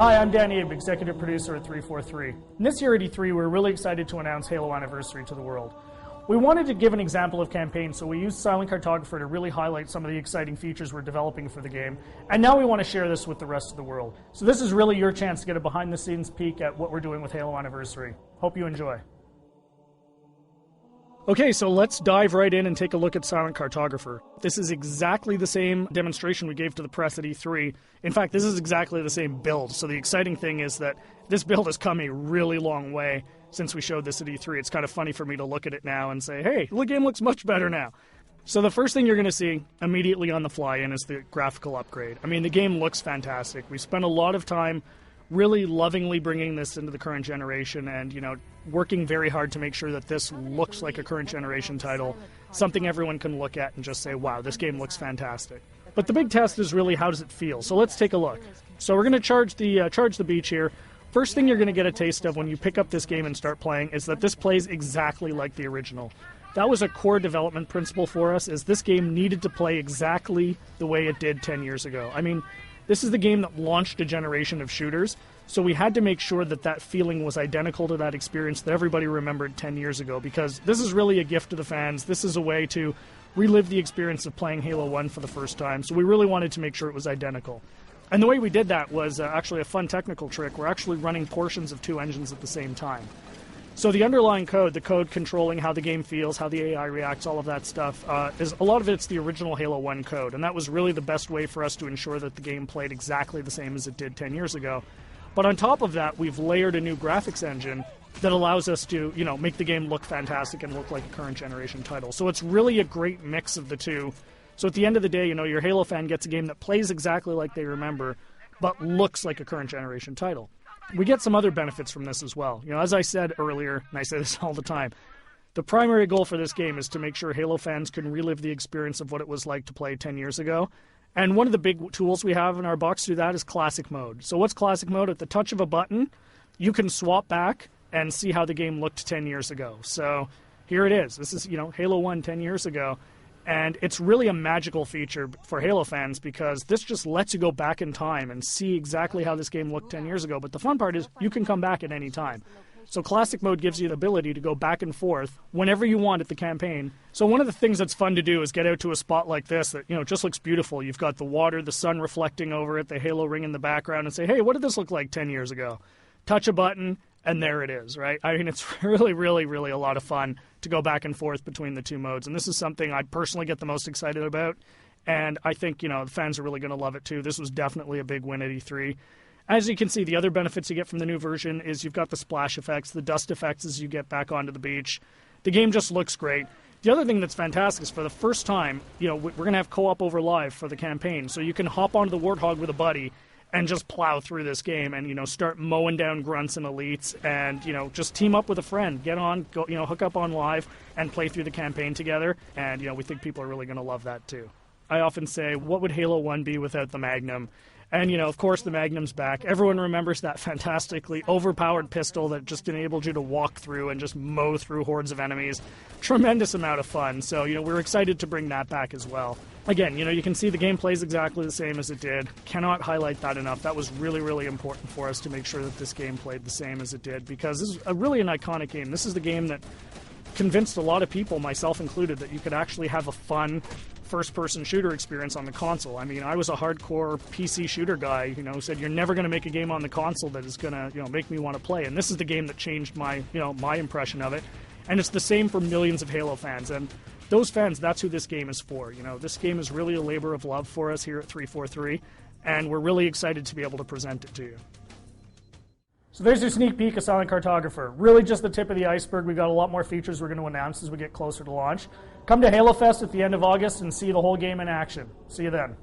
Hi, I'm Danny Abe, executive producer at 343. And this year at E3, we're really excited to announce Halo Anniversary to the world. We wanted to give an example of campaign, so we used Silent Cartographer to really highlight some of the exciting features we're developing for the game. And now we want to share this with the rest of the world. So this is really your chance to get a behind-the-scenes peek at what we're doing with Halo Anniversary. Hope you enjoy. Okay, so let's dive right in and take a look at Silent Cartographer. This is exactly the same demonstration we gave to the press at E3. In fact, this is exactly the same build. So the exciting thing is that this build has come a really long way since we showed this at E3. It's kind of funny for me to look at it now and say, hey, the game looks much better now. So the first thing you're going to see immediately on the fly-in is the graphical upgrade. I mean, the game looks fantastic. We spent a lot of time really lovingly bringing this into the current generation and, working very hard to make sure that this looks like a current generation title, something everyone can look at and just say, wow, this game looks fantastic. But the big test is really, how does it feel? So let's take a look. So we're going to charge the beach here. First thing you're going to get a taste of when you pick up this game and start playing is that this plays exactly like the original. That was a core development principle for us, is this game needed to play exactly the way it did 10 years ago. I mean, this is the game that launched a generation of shooters, so we had to make sure that that feeling was identical to that experience that everybody remembered 10 years ago, because this is really a gift to the fans. This is a way to relive the experience of playing Halo 1 for the first time, so we really wanted to make sure it was identical. And the way we did that was actually a fun technical trick. We're actually running portions of two engines at the same time. So the underlying code, the code controlling how the game feels, how the AI reacts, all of that stuff, is a lot of it's the original Halo 1 code, and that was really the best way for us to ensure that the game played exactly the same as it did 10 years ago. But on top of that, we've layered a new graphics engine that allows us to, make the game look fantastic and look like a current generation title. So it's really a great mix of the two. So at the end of the day, your Halo fan gets a game that plays exactly like they remember, but looks like a current generation title. We get some other benefits from this as well. As I said earlier, and I say this all the time, the primary goal for this game is to make sure Halo fans can relive the experience of what it was like to play 10 years ago. And one of the big tools we have in our box to do that is Classic Mode. So what's Classic Mode? At the touch of a button, you can swap back and see how the game looked 10 years ago. So here it is. This is, Halo 1 10 years ago. And it's really a magical feature for Halo fans, because this just lets you go back in time and see exactly how this game looked 10 years ago. But the fun part is you can come back at any time. So Classic Mode gives you the ability to go back and forth whenever you want at the campaign. So one of the things that's fun to do is get out to a spot like this that, just looks beautiful. You've got the water, the sun reflecting over it, the Halo ring in the background, and say, hey, what did this look like 10 years ago? Touch a button, and there it is, right? I mean, it's really, really, really a lot of fun to go back and forth between the two modes. And this is something I personally get the most excited about. And I think, the fans are really going to love it too. This was definitely a big win at E3. As you can see, the other benefits you get from the new version is you've got the splash effects, the dust effects as you get back onto the beach. The game just looks great. The other thing that's fantastic is for the first time, we're going to have co-op over live for the campaign. So you can hop onto the Warthog with a buddy and just plow through this game and, start mowing down grunts and elites and, just team up with a friend. Get on, go, hook up on live and play through the campaign together. And, we think people are really going to love that too. I often say, what would Halo 1 be without the Magnum? And, of course, the Magnum's back. Everyone remembers that fantastically overpowered pistol that just enabled you to walk through and just mow through hordes of enemies. Tremendous amount of fun. So, we're excited to bring that back as well. Again, you can see the game plays exactly the same as it did. Cannot highlight that enough. That was really, really important for us to make sure that this game played the same as it did, because this is really an iconic game. This is the game that convinced a lot of people, myself included, that you could actually have a fun first-person shooter experience on the console. I mean, I was a hardcore PC shooter guy, who said you're never going to make a game on the console that is going to, make me want to play. And this is the game that changed my, my impression of it. And it's the same for millions of Halo fans. And those fans, that's who this game is for. This game is really a labor of love for us here at 343, and we're really excited to be able to present it to you. So there's your sneak peek of Silent Cartographer. Really just the tip of the iceberg. We've got a lot more features we're going to announce as we get closer to launch. Come to Halo Fest at the end of August and see the whole game in action. See you then.